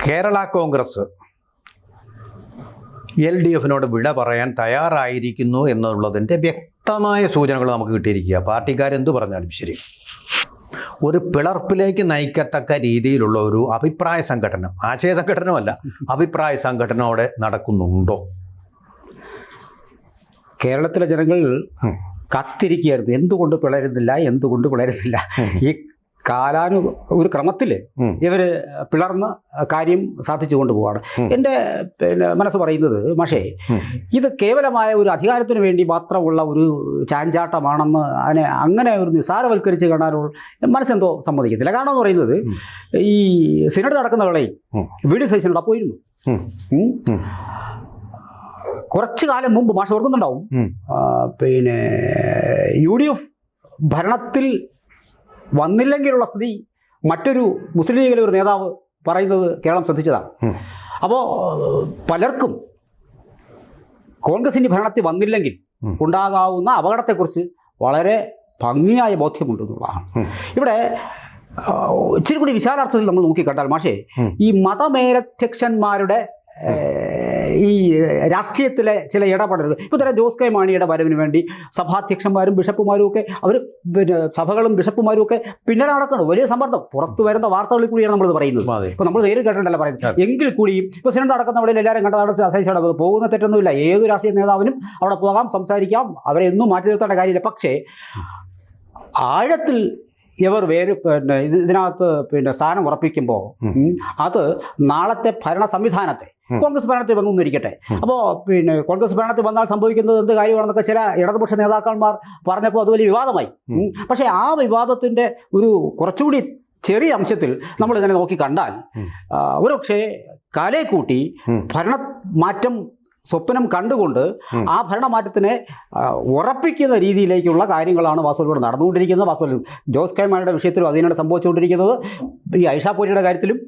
കേരള കോൺഗ്രസ് LDFിനോട് വിട പറയാൻ തയ്യാറായിരിക്കുന്നു എന്നുള്ളതിൻ്റെ വ്യക്തമായ സൂചനകൾ നമുക്ക് കിട്ടിയിരിക്കുക. പാർട്ടിക്കാരെന്തു പറഞ്ഞാലും ശരി, ഒരു പിളർപ്പിലേക്ക് നയിക്കത്തക്ക രീതിയിലുള്ള ഒരു അഭിപ്രായ സംഘടന, ആശയ സംഘടനമല്ല, അഭിപ്രായ സംഘടന അവിടെ നടക്കുന്നുണ്ടോ? കേരളത്തിലെ ജനങ്ങൾ കാത്തിരിക്കുകയായിരുന്നു, എന്തുകൊണ്ട് പിളരുന്നില്ല. ഈ ഒരു ക്രമത്തിൽ ഇവർ പിളർന്ന് കാര്യം സാധിച്ചു കൊണ്ടുപോവാണ്. എൻ്റെ മനസ്സ് പറയുന്നത്, പക്ഷേ ഇത് കേവലമായ ഒരു അധികാരത്തിന് വേണ്ടി മാത്രമുള്ള ഒരു ചാഞ്ചാട്ടമാണെന്ന് അങ്ങനെ ഒരു നിസ്സാരവൽക്കരിച്ച് കാണാനുള്ള മനസ്സെന്തോ സമ്മതിക്കത്തില്ല. കാരണം എന്ന് പറയുന്നത്, ഈ സിനഡ് നടക്കുന്ന വേളയിൽ VD സതീശനോട് പോയിരുന്നു. കുറച്ചു കാലം മുമ്പ് മാഷ് ഓർക്കുന്നുണ്ടാവും, UDF ഭരണത്തിൽ വന്നില്ലെങ്കിലുള്ള സ്ഥിതി മറ്റൊരു മുസ്ലിം ലീഗിലെ ഒരു നേതാവ് പറയുന്നത് കേരളം ശ്രദ്ധിച്ചതാണ്. അപ്പോൾ പലർക്കും കോൺഗ്രസിൻ്റെ ഭരണത്തിൽ വന്നില്ലെങ്കിൽ ഉണ്ടാകാവുന്ന അപകടത്തെക്കുറിച്ച് വളരെ ഭംഗിയായ ബോധ്യമുണ്ടെന്നുള്ളതാണ്. ഇവിടെ ഇച്ചിരി കൂടി വിശാലാർത്ഥത്തിൽ നമ്മൾ നോക്കിക്കണ്ടാൽ മാഷേ, ഈ മതമേലധ്യക്ഷന്മാരുടെ ഈ രാഷ്ട്രീയത്തിലെ ചില ഇടപെടലുകൾ, ഇപ്പോൾ തന്നെ ജോസ് കെ മാണിയുടെ വരവിന് വേണ്ടി സഭാധ്യക്ഷന്മാരും ബിഷപ്പുമാരും ഒക്കെ അവർ സഭകളും ബിഷപ്പുമാരും ഒക്കെ പിന്നീട് നടക്കണം. വലിയ സമ്മർദ്ദം പുറത്തു വരുന്ന വാർത്തകളിൽ കൂടിയാണ് നമ്മൾ പറയുന്നത്. ഇപ്പോൾ നമ്മൾ നേരിൽ കേട്ടിട്ടല്ല പറയുന്നത്. എങ്കിൽ കൂടിയും ഇപ്പോൾ സിനഡ് നടക്കുന്ന അവിടെ എല്ലാവരും കണ്ടതാണ് സഹിച്ചവിടെ പോകുന്ന തെറ്റൊന്നുമില്ല. ഏത് രാഷ്ട്രീയ നേതാവിനും അവിടെ പോകാം, സംസാരിക്കാം, അവരെ ഒന്നും മാറ്റി നിർത്തേണ്ട കാര്യമില്ല. പക്ഷേ ആഴത്തിൽ ഇവർ ഇതിനകത്ത് സ്ഥാനം ഉറപ്പിക്കുമ്പോൾ അത് നാളത്തെ ഭരണ സംവിധാനത്തെ, കോൺഗ്രസ് ഭരണത്തിൽ വന്നിരിക്കട്ടെ, അപ്പോൾ കോൺഗ്രസ് ഭരണത്തിൽ വന്നാൽ സംഭവിക്കുന്നത് എന്ത് കാര്യമാണെന്നൊക്കെ ചില ഇടതുപക്ഷ നേതാക്കന്മാർ പറഞ്ഞപ്പോൾ അത് വലിയ വിവാദമായി. പക്ഷേ ആ വിവാദത്തിൻ്റെ ഒരു കുറച്ചുകൂടി ചെറിയ അംശത്തിൽ നമ്മൾ ഇതിനെ നോക്കി കണ്ടാൽ ഒരുപക്ഷെ കാലേ കൂട്ടി ഭരണ മാറ്റം സ്വപ്നം കണ്ടുകൊണ്ട് ആ ഭരണമാറ്റത്തിനെ ഉറപ്പിക്കുന്ന രീതിയിലേക്കുള്ള കാര്യങ്ങളാണ് വാസ്തവത്തിലൂടെ നടന്നുകൊണ്ടിരിക്കുന്നത്. വാസ്തവത്തിൽ ജോസ് കെ മാണിയുടെ വിഷയത്തിലും അതിനാണ് സംഭവിച്ചുകൊണ്ടിരിക്കുന്നത്. ഈ ഐഷ പൂരിയുടെ കാര്യത്തിലും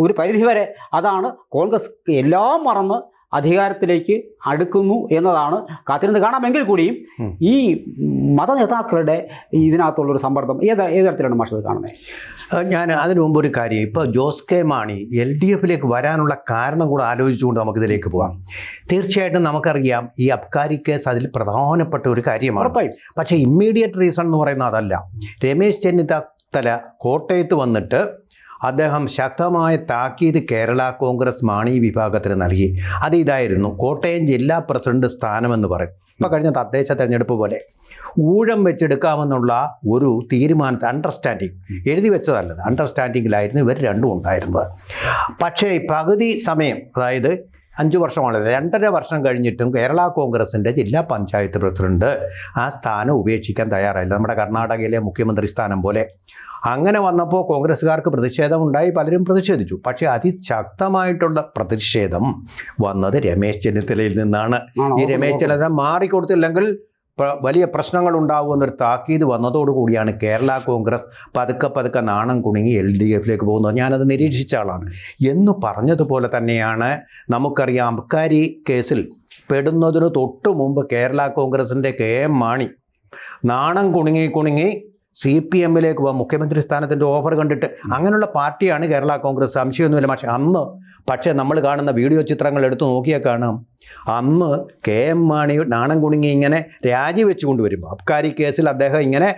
ഒരു പരിധിവരെ അതാണ്. കോൺഗ്രസ് എല്ലാം മറന്ന് അധികാരത്തിലേക്ക് അടുക്കുന്നു എന്നതാണ് കാത്തിരുന്ന് കാണാമെങ്കിൽ കൂടിയും ഈ മതനേതാക്കളുടെ ഇതിനകത്തുള്ളൊരു സമ്മർദ്ദം ഏത് തരത്തിലാണ് മാഷത് കാണുന്നത്? ഞാൻ അതിനു മുമ്പ് ഒരു കാര്യം, ഇപ്പോൾ ജോസ് കെ മാണി LDFിലേക്ക് വരാനുള്ള കാരണം കൂടെ ആലോചിച്ചുകൊണ്ട് നമുക്കിതിലേക്ക് പോകാം. തീർച്ചയായിട്ടും നമുക്കറിയാം, ഈ അബ്കാരി കേസ് അതിൽ പ്രധാനപ്പെട്ട ഒരു കാര്യമാണ്. പക്ഷേ ഇമ്മീഡിയറ്റ് റീസൺ എന്ന് പറയുന്നത് അതല്ല. രമേശ് ചെന്നിത്തല കോട്ടയത്ത് വന്നിട്ട് അദ്ദേഹം ശക്തമായ താക്കീത് കേരള കോൺഗ്രസ് മാണി വിഭാഗത്തിന് നൽകി. അത് ഇതായിരുന്നു, കോട്ടയം ജില്ലാ പ്രസിഡന്റ് സ്ഥാനമെന്ന് പറയും. ഇപ്പോൾ കഴിഞ്ഞ തദ്ദേശ തെരഞ്ഞെടുപ്പ് പോലെ ഊഴം വെച്ചെടുക്കാമെന്നുള്ള ഒരു തീരുമാനത്തെ അണ്ടർസ്റ്റാൻഡിങ് എഴുതി വെച്ചതല്ലത്, അണ്ടർസ്റ്റാൻഡിങ്ങിലായിരുന്നു ഇവർ രണ്ടും ഉണ്ടായിരുന്നത്. പക്ഷേ പകുതി സമയം, അതായത് 5 വർഷമാണ്, 2.5 വർഷം കഴിഞ്ഞിട്ടും കേരള കോൺഗ്രസിൻ്റെ ജില്ലാ പഞ്ചായത്ത് പ്രസിഡന്റ് ആ സ്ഥാനം ഉപേക്ഷിക്കാൻ തയ്യാറായില്ല. നമ്മുടെ കർണാടകയിലെ മുഖ്യമന്ത്രി സ്ഥാനം പോലെ. അങ്ങനെ വന്നപ്പോൾ കോൺഗ്രസ്സുകാർക്ക് പ്രതിഷേധമുണ്ടായി, പലരും പ്രതിഷേധിച്ചു. പക്ഷേ അതിശക്തമായിട്ടുള്ള പ്രതിഷേധം വന്നത് രമേശ് ചെന്നിത്തലയിൽ നിന്നാണ്. ഈ രമേശ് ചെന്നിത്തല മാറിക്കൊടുത്തില്ലെങ്കിൽ വലിയ പ്രശ്നങ്ങൾ ഉണ്ടാകുമെന്നൊരു താക്കീത് വന്നതോടുകൂടിയാണ് കേരള കോൺഗ്രസ് പതുക്കെ നാണം കുണുങ്ങി LDFിലേക്ക് പോകുന്നത്. ഞാനത് നിരീക്ഷിച്ച ആളാണ്. എന്ന് പറഞ്ഞതുപോലെ തന്നെയാണ് നമുക്കറിയാം, അബ്കാരി കേസിൽ പെടുന്നതിന് തൊട്ടു മുമ്പ് കേരള കോൺഗ്രസിൻ്റെ KM മാണി നാണം കുണുങ്ങി CPMലേക്ക് പോകാം, മുഖ്യമന്ത്രി സ്ഥാനത്തിൻ്റെ ഓഫർ കണ്ടിട്ട്. അങ്ങനെയുള്ള പാർട്ടിയാണ് കേരള കോൺഗ്രസ്, സംശയമൊന്നുമില്ല. പക്ഷേ നമ്മൾ കാണുന്ന വീഡിയോ ചിത്രങ്ങൾ എടുത്ത് നോക്കിയാൽ കാണാം, അന്ന് KM മാണി നാണം കുണുങ്ങി ഇങ്ങനെ രാജിവെച്ച് കൊണ്ടുവരുമ്പോൾ, അബ്കാരി കേസിൽ അദ്ദേഹം ഇങ്ങനെ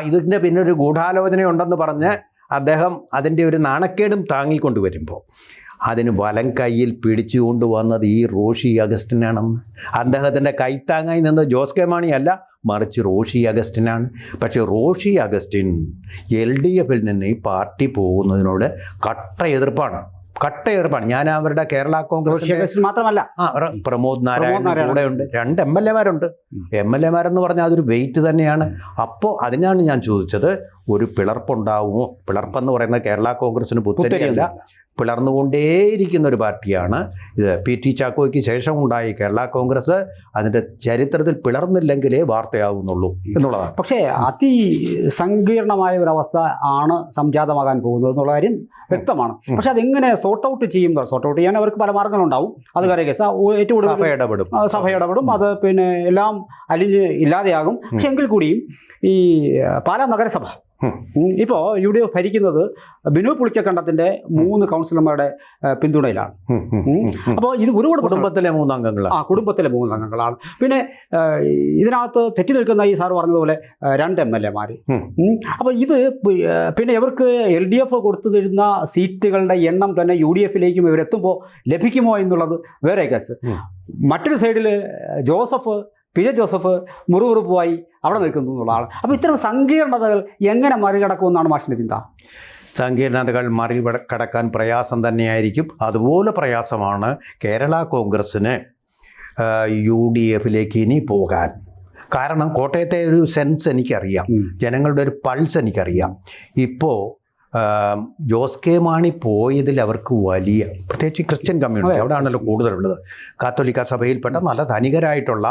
ഇതിൻ്റെ പിന്നെ ഒരു ഗൂഢാലോചനയുണ്ടെന്ന് പറഞ്ഞ് അദ്ദേഹം അതിൻ്റെ ഒരു നാണക്കേടും താങ്ങിക്കൊണ്ടുവരുമ്പോൾ അതിന് വലം കയ്യിൽ പിടിച്ചുകൊണ്ട് വന്നത് ഈ റോഷി അഗസ്റ്റിനാണെന്ന്. അദ്ദേഹത്തിൻ്റെ കൈത്താങ്ങായി നിന്നത് ജോസ് കെ മാണി അല്ല, മറിച്ച് റോഷി അഗസ്റ്റിനാണ്. പക്ഷേ റോഷി അഗസ്റ്റിൻ LDFിൽ നിന്ന് ഈ പാർട്ടി പോകുന്നതിനോട് കട്ട എതിർപ്പാണ്. ഞാൻ അവരുടെ കേരള കോൺഗ്രസ് മാത്രമല്ല, പ്രമോദ് നാരായണൻ കൂടെ ഉണ്ട്, 2 MLA-മാരുണ്ട്. MLA-മാരെന്ന് പറഞ്ഞാൽ അതൊരു വെയിറ്റ് തന്നെയാണ്. അപ്പോൾ അതിനാണ് ഞാൻ ചോദിച്ചത്, ഒരു പിളർപ്പുണ്ടാവുമോ? പിളർപ്പെന്ന് പറയുന്നത് കേരള കോൺഗ്രസിന് പുത്തരിയല്ല, പിളർന്നുകൊണ്ടേയിരിക്കുന്ന ഒരു പാർട്ടിയാണ് ഇത്. PT ചാക്കോയ്ക്ക് ശേഷം ഉണ്ടായി കേരള കോൺഗ്രസ് അതിൻ്റെ ചരിത്രത്തിൽ പിളർന്നില്ലെങ്കിലേ വാർത്തയാവുന്നുള്ളൂ എന്നുള്ളതാണ്. പക്ഷേ അതിസങ്കീർണമായ ഒരവസ്ഥ ആണ് സംജാതമാകാൻ പോകുന്നത് എന്നുള്ള കാര്യം വ്യക്തമാണ്. പക്ഷെ അതെങ്ങനെ സോർട്ട് ഔട്ട് ചെയ്യാൻ അവർക്ക് പല മാർഗങ്ങളുണ്ടാവും. അത് വേറെ കേസ്. ഏറ്റവും കൂടുതൽ സഭ ഇടപെടും, അത് എല്ലാം അലിഞ്ഞ് ഇല്ലാതെയാകും. പക്ഷെ എങ്കിൽ കൂടിയും ഈ പാലാ നഗരസഭ ഇപ്പോൾ UDF ഭരിക്കുന്നത് ബിനു പുളിക്കക്കണ്ടത്തിൻ്റെ 3 കൗൺസിലർമാരുടെ പിന്തുണയിലാണ്. അപ്പോൾ ഇത് ഒരുപാട് കുടുംബത്തിലെ 3 അംഗങ്ങളാണ്. കുടുംബത്തിലെ 3 അംഗങ്ങളാണ്. പിന്നെ ഇതിനകത്ത് തെറ്റി നിൽക്കുന്ന ഈ സാർ പറഞ്ഞതുപോലെ 2 MLA മാർ. അപ്പോൾ ഇത് പിന്നെ ഇവർക്ക് LDF കൊടുത്തു തരുന്ന സീറ്റുകളുടെ എണ്ണം തന്നെ UDFിലേക്കും ഇവരെത്തുമ്പോൾ ലഭിക്കുമോ എന്നുള്ളത് വേറെ കേസ്. മറ്റൊരു സൈഡിൽ PJ ജോസഫ് മുറുമുറുപ്പുമായി അവിടെ നിൽക്കുന്നു എന്നുള്ളതാണ്. അപ്പോൾ ഇത്തരം സങ്കീർണതകൾ എങ്ങനെ മറികടക്കുമെന്നാണ് മാഷിൻ്റെ ചിന്ത? സങ്കീർണതകൾ മറികടക്കാൻ പ്രയാസം തന്നെയായിരിക്കും. അതുപോലെ പ്രയാസമാണ് കേരള കോൺഗ്രസ്സിന് UDFിലേക്ക് ഇനി പോകാൻ. കാരണം കോട്ടയത്തെ ഒരു സെൻസ് എനിക്കറിയാം, ജനങ്ങളുടെ ഒരു പൾസ് എനിക്കറിയാം. ഇപ്പോൾ ജോസ് കെ മാണി പോയതിൽ അവർക്ക് വലിയ, പ്രത്യേകിച്ച് ക്രിസ്ത്യൻ കമ്മ്യൂണിറ്റി അവിടെയാണല്ലോ കൂടുതലുള്ളത്, കാത്തോലിക്ക സഭയിൽപ്പെട്ട നല്ല ധനികരായിട്ടുള്ള,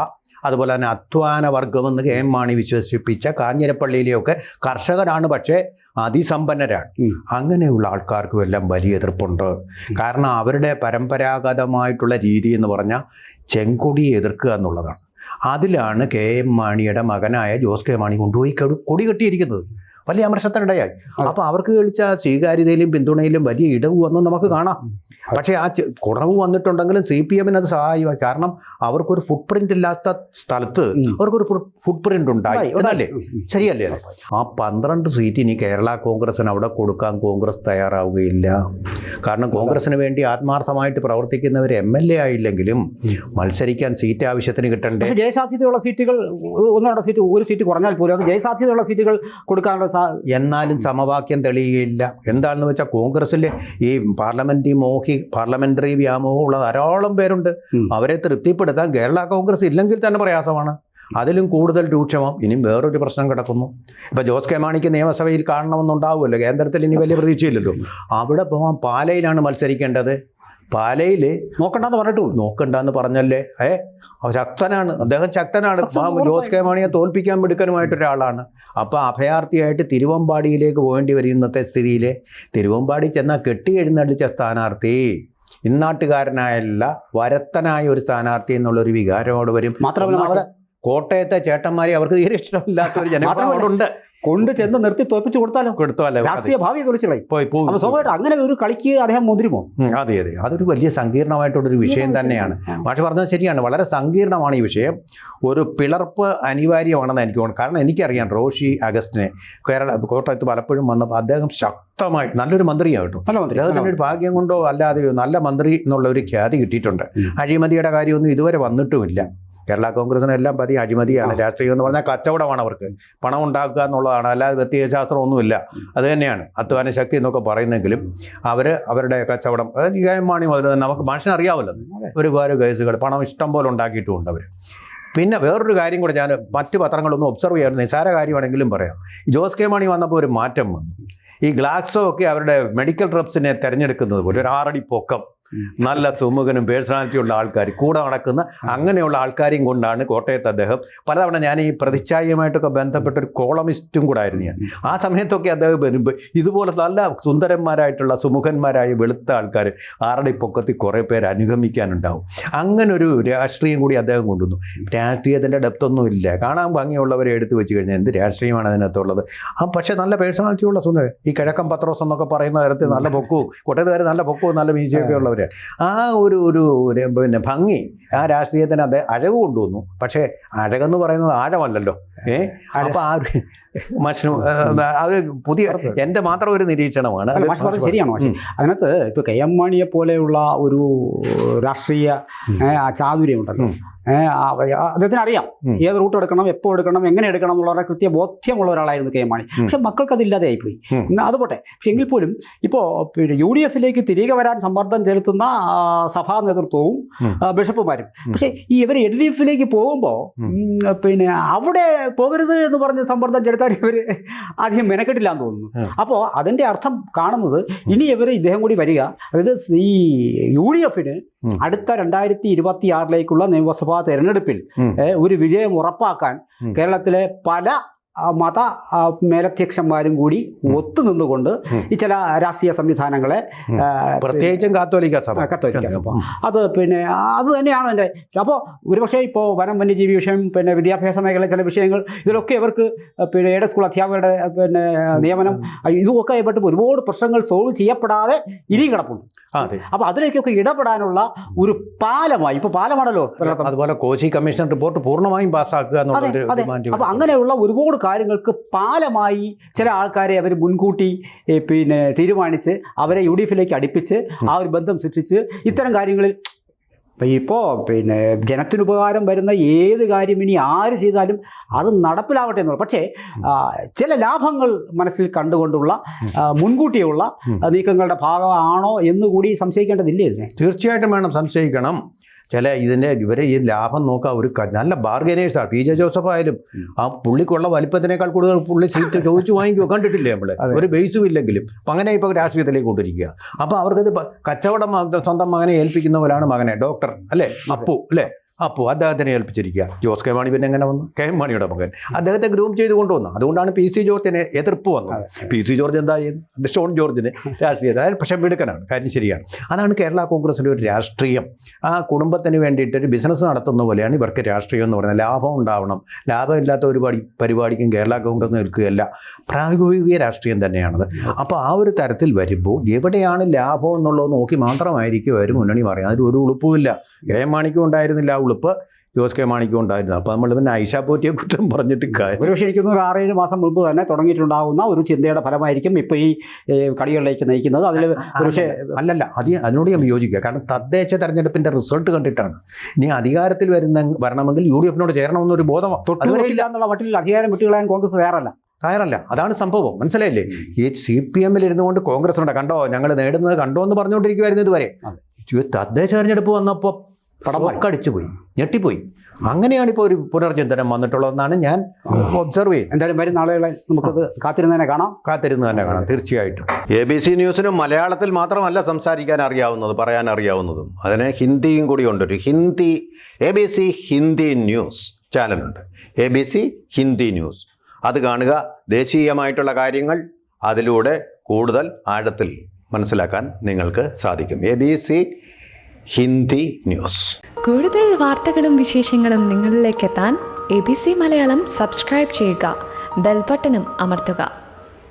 അതുപോലെ തന്നെ അധ്വാന വർഗമെന്ന് KM മാണി വിശ്വസിപ്പിച്ച കാഞ്ഞിരപ്പള്ളിയിലെയൊക്കെ കർഷകരാണ്, പക്ഷേ അതിസമ്പന്നരാണ്. അങ്ങനെയുള്ള ആൾക്കാർക്കും എല്ലാം വലിയ എതിർപ്പുണ്ട്. കാരണം അവരുടെ പരമ്പരാഗതമായിട്ടുള്ള രീതി എന്ന് പറഞ്ഞാൽ ചെങ്കൊടിയെ എതിർക്കുക എന്നുള്ളതാണ്. അതിലാണ് KM മാണിയുടെ മകനായ ജോസ് കെ മാണി കൊണ്ടുപോയി കൊടി കെട്ടിയിരിക്കുന്നത്. വലിയ അമർഷത്തിനിടയായി. അപ്പോൾ അവർക്ക് കളിച്ച സ്വീകാര്യതയിലും പിന്തുണയിലും വലിയ ഇടവ് വന്ന് നമുക്ക് കാണാം. പക്ഷേ ആ കുറവ് വന്നിട്ടുണ്ടെങ്കിലും CPM അത് സഹായമായി. കാരണം അവർക്കൊരു ഫുട് പ്രിന്റ് ഇല്ലാത്ത സ്ഥലത്ത് അവർക്കൊരു ഫുട് പ്രിന്റ് ഉണ്ടായി എന്നല്ലേ? ശരിയല്ലേ? ആ 12 സീറ്റ് ഇനി കേരള കോൺഗ്രസിന് അവിടെ കൊടുക്കാൻ കോൺഗ്രസ് തയ്യാറാവുകയില്ല. കാരണം കോൺഗ്രസിന് വേണ്ടി ആത്മാർത്ഥമായിട്ട് പ്രവർത്തിക്കുന്നവർ MLA ആയില്ലെങ്കിലും മത്സരിക്കാൻ സീറ്റ് ആവശ്യത്തിന് കിട്ടണ്ടേ? ജയസാധ്യതയുള്ള സീറ്റുകൾ ഒരു സീറ്റ് കുറഞ്ഞാൽ പോലും അത് ജയസാധ്യതയുള്ള സീറ്റുകൾ കൊടുക്കാനുള്ള എന്നാലും സമവാക്യം തെളിയുകയില്ല. എന്താണെന്ന് വെച്ചാൽ കോൺഗ്രസ്സിൽ ഈ പാർലമെന്ററി വ്യാമോഹമുള്ള ധാരാളം പേരുണ്ട്. അവരെ തൃപ്തിപ്പെടുത്താൻ കേരള കോൺഗ്രസ് ഇല്ലെങ്കിൽ തന്നെ പ്രയാസമാണ്. അതിലും കൂടുതൽ രൂക്ഷമാവും. ഇനിയും വേറൊരു പ്രശ്നം കിടക്കുന്നു. ഇപ്പോൾ ജോസ് കെ മാണിക്ക് നിയമസഭയിൽ കാണണമെന്നുണ്ടാവുമല്ലോ, കേന്ദ്രത്തിൽ ഇനി വലിയ പ്രതീക്ഷയില്ലല്ലോ. അവിടെ പോകാൻ പാലയിലാണ് മത്സരിക്കേണ്ടത്. പാലയിൽ നോക്കണ്ടെന്ന് പറഞ്ഞല്ലേ? ശക്തനാണ് അദ്ദേഹം, ശക്തനാണ്. ജോസ് കെ മാണിയെ തോൽപ്പിക്കാൻ മിടുക്കനുമായിട്ടൊരാളാണ്. അപ്പോൾ അഭയാർത്ഥിയായിട്ട് തിരുവമ്പാടിയിലേക്ക് പോകേണ്ടി വരും. ഇന്നത്തെ സ്ഥിതിയിൽ തിരുവമ്പാടി ചെന്നാൽ കെട്ടി എഴുന്നള്ളിച്ച സ്ഥാനാർത്ഥി ഇന്നാട്ടുകാരനായല്ല വരത്തനായ ഒരു സ്ഥാനാർത്ഥി എന്നുള്ളൊരു വികാരമോട് വരും. മാത്രമല്ല കോട്ടയത്തെ ചേട്ടന്മാരെ അവർക്ക് തീരെ ഇഷ്ടമില്ലാത്തൊരു ജനങ്ങളുണ്ട്. കൊണ്ട് ചെന്ന് നിർത്തി തോൽപ്പിച്ച് കൊടുത്താലോ രാഷ്ട്രീയ ഭാവിയെ തൊളിച്ചുകളായി. സ്വാഭാവികമായിട്ട് അങ്ങനെ ഒരു കളിക്ക് അദ്ദേഹം മുതിരുമോ? അതെ, അതൊരു വലിയ സങ്കീർണമായിട്ടുള്ളൊരു വിഷയം തന്നെയാണ്. മാഷ് പറഞ്ഞത് ശരിയാണ്, വളരെ സങ്കീർണമാണ് ഈ വിഷയം. ഒരു പിളർപ്പ് അനിവാര്യമാണെന്ന് എനിക്ക് തോന്നുന്നു. കാരണം എനിക്കറിയാം റോഷി അഗസ്റ്റിനെ കോട്ടയത്ത് പലപ്പോഴും വന്നപ്പോൾ അദ്ദേഹം ശക്തമായിട്ട് നല്ലൊരു മന്ത്രിയാണ് കേട്ടോ. അദ്ദേഹത്തിൻ്റെ ഒരു ഭാഗ്യം കൊണ്ടോ അല്ലാതെയോ നല്ല മന്ത്രി എന്നുള്ള ഒരു ഖ്യാതി കിട്ടിയിട്ടുണ്ട്. അഴിമതിയുടെ കാര്യമൊന്നും ഇതുവരെ വന്നിട്ടുമില്ല. കേരള കോൺഗ്രസിന് എല്ലാം പതി അഴിമതിയാണ്. രാഷ്ട്രീയം എന്ന് പറഞ്ഞാൽ കച്ചവടമാണ്. അവർക്ക് പണം ഉണ്ടാക്കുക എന്നുള്ളതാണ്, അല്ലാതെ വ്യക്തിശാസ്ത്രമൊന്നുമില്ല. അത് തന്നെയാണ് അധ്വാന ശക്തി എന്നൊക്കെ പറയുന്നെങ്കിലും അവരുടെ കച്ചവടം KM മാണി മുതൽ തന്നെ നമുക്ക് മനുഷ്യനറിയാമല്ലോ. ഒരുപാട് കേസുകൾ പണം ഇഷ്ടം പോലെ ഉണ്ടാക്കിയിട്ടുമുണ്ട് അവർ. പിന്നെ വേറൊരു കാര്യം കൂടെ ഞാൻ മറ്റു പത്രങ്ങളൊന്നും ഒബ്സർവ് ചെയ്യാറുണ്ട്, നിസ്സാര കാര്യമാണെങ്കിലും പറയാം. ജോസ് കെ മാണി വന്നപ്പോൾ ഒരു മാറ്റം വന്നു. ഈ ഗ്ലാക്സോ ഒക്കെ അവരുടെ മെഡിക്കൽ റെപ്സിനെ തിരഞ്ഞെടുക്കുന്നത് പോലെ ഒരു 6 അടി പൊക്കം, നല്ല സുമുഖനും പേഴ്സണാലിറ്റിയുള്ള ആൾക്കാർ കൂടെ നടക്കുന്ന അങ്ങനെയുള്ള ആൾക്കാരെയും കൊണ്ടാണ് കോട്ടയത്ത് അദ്ദേഹം പലതവണ, ഞാൻ ഈ പ്രതിച്ഛായയുമായിട്ടൊക്കെ ബന്ധപ്പെട്ട ഒരു കോളമിസ്റ്റും കൂടെ ആയിരുന്നു ഞാൻ. ആ സമയത്തൊക്കെ അദ്ദേഹം വരുമ്പോൾ ഇതുപോലെ നല്ല സുന്ദരന്മാരായിട്ടുള്ള സുമുഖന്മാരായ വെളുത്ത ആൾക്കാർ 6 അടി പൊക്കത്തിൽ കുറേ പേര് അനുഗമിക്കാനുണ്ടാവും. അങ്ങനൊരു രാഷ്ട്രീയം കൂടി അദ്ദേഹം കൊണ്ടുവന്നു. രാഷ്ട്രീയത്തിൻ്റെ ഡെപ്തൊന്നും ഇല്ല, കാണാൻ ഭംഗിയുള്ളവരെ എടുത്തു വെച്ച് കഴിഞ്ഞാൽ എന്ത് രാഷ്ട്രീയമാണ് അതിനകത്തുള്ളത്. പക്ഷേ നല്ല പേഴ്സണാലിറ്റിയുള്ള സുന്ദരൻ, ഈ കിഴക്കൻ പത്രോസ് എന്നൊക്കെ പറയുന്ന തരത്തിൽ നല്ല പൊക്കവും, കോട്ടയത്തുകാർ നല്ല പൊക്കവും നല്ല മീശയൊക്കെ ഉള്ളവർ. ആ ഒരു പിന്നെ ഭംഗി ആ രാഷ്ട്രീയത്തിന് അത് അഴക് കൊണ്ടുവന്നു. പക്ഷേ അഴകെന്ന് പറയുന്നത് ആഴമല്ലല്ലോ. അപ്പോൾ ആ ഒരു മനുഷ്യനും അത് പുതിയ എൻ്റെ മാത്രം ഒരു നിരീക്ഷണമാണ്. ശരിയാണോ? അതിനകത്ത് ഇപ്പോൾ KM മാണിയെ പോലെയുള്ള ഒരു രാഷ്ട്രീയ ചാതുര്യം ഉണ്ടല്ലോ. അദ്ദേഹത്തിന് അറിയാം ഏത് റൂട്ട് എടുക്കണം, എപ്പോൾ എടുക്കണം, എങ്ങനെ എടുക്കണം എന്നുള്ള കൃത്യ ബോധ്യമുള്ള ഒരാളായിരുന്നു KM മാണി. പക്ഷെ മക്കൾക്ക് അതില്ലാതെ ആയിപ്പോയി. അതുപോട്ടെ. പക്ഷെ എങ്കിൽ പോലും ഇപ്പോൾ പിന്നെ UDFിലേക്ക് തിരികെ വരാൻ സമ്മർദ്ദം ചെലുത്തുന്ന സഭാ നേതൃത്വവും ബിഷപ്പുമാരും. പക്ഷേ ഈ ഇവർ LDFിലേക്ക് പോകുമ്പോൾ പിന്നെ അവിടെ പോകരുത് എന്ന് പറഞ്ഞ് സമ്മർദ്ദം ചെലുത്താൻ ഇവർ ആദ്യം മെനക്കെട്ടില്ല എന്ന് തോന്നുന്നു. അപ്പോൾ അതിൻ്റെ അർത്ഥം കാണുന്നത് ഇനി ഇദ്ദേഹം കൂടി വരിക, അതായത് ഈ UDFിന് അടുത്ത 2026 നിയമസഭാ തെരഞ്ഞെടുപ്പിൽ ഒരു വിജയം ഉറപ്പാക്കാൻ കേരളത്തിലെ പല മത മേലധ്യക്ഷന്മാരും കൂടി ഒത്തുനിന്നുകൊണ്ട് ഈ ചില രാഷ്ട്രീയ സംവിധാനങ്ങളെ പ്രത്യേകിച്ചും കാത്തോലിക്ക സഭ അത് അത് തന്നെയാണ് എൻ്റെ. അപ്പോൾ ഒരുപക്ഷെ ഇപ്പോൾ വനം വന്യജീവി വിഷയം, വിദ്യാഭ്യാസ മേഖല ചില വിഷയങ്ങൾ, ഇതിലൊക്കെ ഇവർക്ക് എയ്ഡഡ് സ്കൂൾ അധ്യാപകരുടെ നിയമനം, ഇതുമൊക്കെ ആയിട്ട് ഒരുപാട് പ്രശ്നങ്ങൾ സോൾവ് ചെയ്യപ്പെടാതെ ഇനിയും കിടപ്പുണ്ട്. അപ്പോൾ അതിലേക്കൊക്കെ ഇടപെടാനുള്ള ഒരു പാലമായി, ഇപ്പോൾ പാലമാണല്ലോ. അതുപോലെ കോശി കമ്മീഷൻ റിപ്പോർട്ട് പൂർണ്ണമായും പാസ്സാക്കുക. അപ്പോൾ അങ്ങനെയുള്ള ഒരുപാട് കാര്യങ്ങൾക്ക് പാലമായി ചില ആൾക്കാരെ അവർ മുൻകൂട്ടി തീരുമാനിച്ച് അവരെ UDF-ലേക്ക് അടുപ്പിച്ച് ആ ഒരു ബന്ധം സൃഷ്ടിച്ച് ഇത്തരം കാര്യങ്ങളിൽ ഇപ്പോൾ ജനത്തിനുപകാരം വരുന്ന ഏത് കാര്യം ഇനി ആര് ചെയ്താലും അത് നടപ്പിലാവട്ടെ എന്നുള്ളത്. പക്ഷേ ചില ലാഭങ്ങൾ മനസ്സിൽ കണ്ടുകൊണ്ടുള്ള മുൻകൂട്ടിയുള്ള നീക്കങ്ങളുടെ ഭാഗമാണോ എന്നുകൂടി സംശയിക്കേണ്ടതില്ലേ ഇതിനെ? തീർച്ചയായിട്ടും വേണം, സംശയിക്കണം. ഇവരെ ഈ ലാഭം നോക്കുക, ഒരു നല്ല ബാർഗനേഴ്സാണ്. PJ ജോസഫ് ആയാലും ആ പുള്ളിക്കുള്ള വലിപ്പത്തിനേക്കാൾ കൂടുതൽ പുള്ളി സീറ്റ് ചോദിച്ചു വാങ്ങിക്കുക, കണ്ടിട്ടില്ലേ നമ്മൾ? ഒരു ബേസും ഇല്ലെങ്കിലും. അപ്പം അങ്ങനെ ഇപ്പോൾ രാഷ്ട്രീയത്തിലേക്ക് കൊണ്ടിരിക്കുക. അപ്പോൾ അവർക്കത് കച്ചവടം സ്വന്തം മകനെ ഏൽപ്പിക്കുന്ന പോലെയാണ് മകനെ. ഡോക്ടർ അല്ലേ, അപ്പു അല്ലേ, അപ്പോൾ അദ്ദേഹത്തിനെ ഏൽപ്പിച്ചിരിക്കുക. ജോസ് കെ മാണി പിന്നെ എങ്ങനെ വന്നു? കെ എം മാണിയുടെ മകൻ അദ്ദേഹത്തെ ഗ്രൂം ചെയ്ത് കൊണ്ടുവന്നു. അതുകൊണ്ടാണ് PC ജോർജിനെ എതിർപ്പ് വന്നത്. PC ജോർജ് എന്താ ചെയ്യുന്നത്? ഷോൺ ജോർജിനെ രാഷ്ട്രീയത്തിൽ പക്ഷേ മിടുക്കനാണ്, കാര്യം ശരിയാണ്. അതാണ് കേരള കോൺഗ്രസിൻ്റെ ഒരു രാഷ്ട്രീയം. ആ കുടുംബത്തിന് വേണ്ടിയിട്ട് ഒരു ബിസിനസ് നടത്തുന്ന പോലെയാണ് ഇവർക്ക് രാഷ്ട്രീയം എന്ന് പറയുന്നത്. ലാഭം ഉണ്ടാവണം, ലാഭമില്ലാത്ത ഒരു പരിപാടിക്കും കേരള കോൺഗ്രസ് നിൽക്കുകയല്ല, പ്രായോഗിക രാഷ്ട്രീയം തന്നെയാണത്. അപ്പോൾ ആ ഒരു തരത്തിൽ വരുമ്പോൾ എവിടെയാണ് ലാഭം എന്നുള്ളത് നോക്കി മാത്രമായിരിക്കും അവർ മുന്നണി പറയുന്നത്. അതിൽ ഒരു ഉളുപ്പുമില്ല. കെ എം മാണിക്കും ഉണ്ടായിരുന്നില്ല ഉളുപ്പ്, ജോസ് കെ മാണിക്കും ഉണ്ടായിരുന്നു. അപ്പോൾ നമ്മൾ പിന്നെ ഐഷ പോറ്റിയെ കുറ്റം പറഞ്ഞിട്ട് കാര്യം. ഒരുപക്ഷെ എനിക്കൊന്ന് 6-7 മാസം മുമ്പ് തന്നെ തുടങ്ങിയിട്ടുണ്ടാകുന്ന ഒരു ചിന്തയുടെ ഫലമായിരിക്കും ഇപ്പോൾ ഈ കളികളിലേക്ക് നയിക്കുന്നത്. അതിൽ പക്ഷേ അല്ലല്ല, അതിനോട് ഞാൻ യോജിക്കുക. കാരണം തദ്ദേശ തെരഞ്ഞെടുപ്പിൻ്റെ റിസൾട്ട് കണ്ടിട്ടാണ് ഇനി അധികാരത്തിൽ വരണമെങ്കിൽ UDF-നോട് ചേരണമെന്നൊരു ബോധം തൊട്ടുവരില്ല എന്നുള്ള മട്ടിൽ അധികാരം വിട്ടുകളയാൻ കോൺഗ്രസ് തയ്യാറല്ല. അതാണ് സംഭവം, മനസ്സിലായില്ലേ? ഈ CPM-ൽ ഇരുന്നുകൊണ്ട് കോൺഗ്രസ് ഉണ്ട്, കണ്ടോ ഞങ്ങൾ നേടുന്നത് കണ്ടോ എന്ന് പറഞ്ഞുകൊണ്ടിരിക്കുമായിരുന്നു ഇതുവരെ. തദ്ദേശ തെരഞ്ഞെടുപ്പ് വന്നപ്പോൾ പടമടിച്ചു പോയി, ഞെട്ടിപ്പോയി. അങ്ങനെയാണ് ഇപ്പോൾ ഒരു പുനർചിന്തനം വന്നിട്ടുള്ളതെന്നാണ് ഞാൻ ഒബ്സർവ് ചെയ്യുന്നത്. എന്തായാലും വരും നാളുകളെ നമുക്കത് കാത്തിരുന്ന് തന്നെ കാണാം. തീർച്ചയായിട്ടും. ABC ന്യൂസിനും മലയാളത്തിൽ മാത്രമല്ല സംസാരിക്കാൻ അറിയാവുന്നത്, പറയാൻ അറിയാവുന്നതും. അതിന് ഹിന്ദിയും കൂടി ഉണ്ട്. ഒരു ABC ഹിന്ദി ന്യൂസ് ചാനലുണ്ട്, ABC ഹിന്ദി ന്യൂസ്. അത് കാണുക. ദേശീയമായിട്ടുള്ള കാര്യങ്ങൾ അതിലൂടെ കൂടുതൽ ആഴത്തിൽ മനസ്സിലാക്കാൻ നിങ്ങൾക്ക് സാധിക്കും. ABC Hindi news. കൂടുതൽ വാർത്തകളും വിശേഷങ്ങളും നിങ്ങളിലേക്ക് എത്താൻ ABC മലയാളം സബ്സ്ക്രൈബ് ചെയ്യുക, ബെൽ ബട്ടണും അമർത്തുക.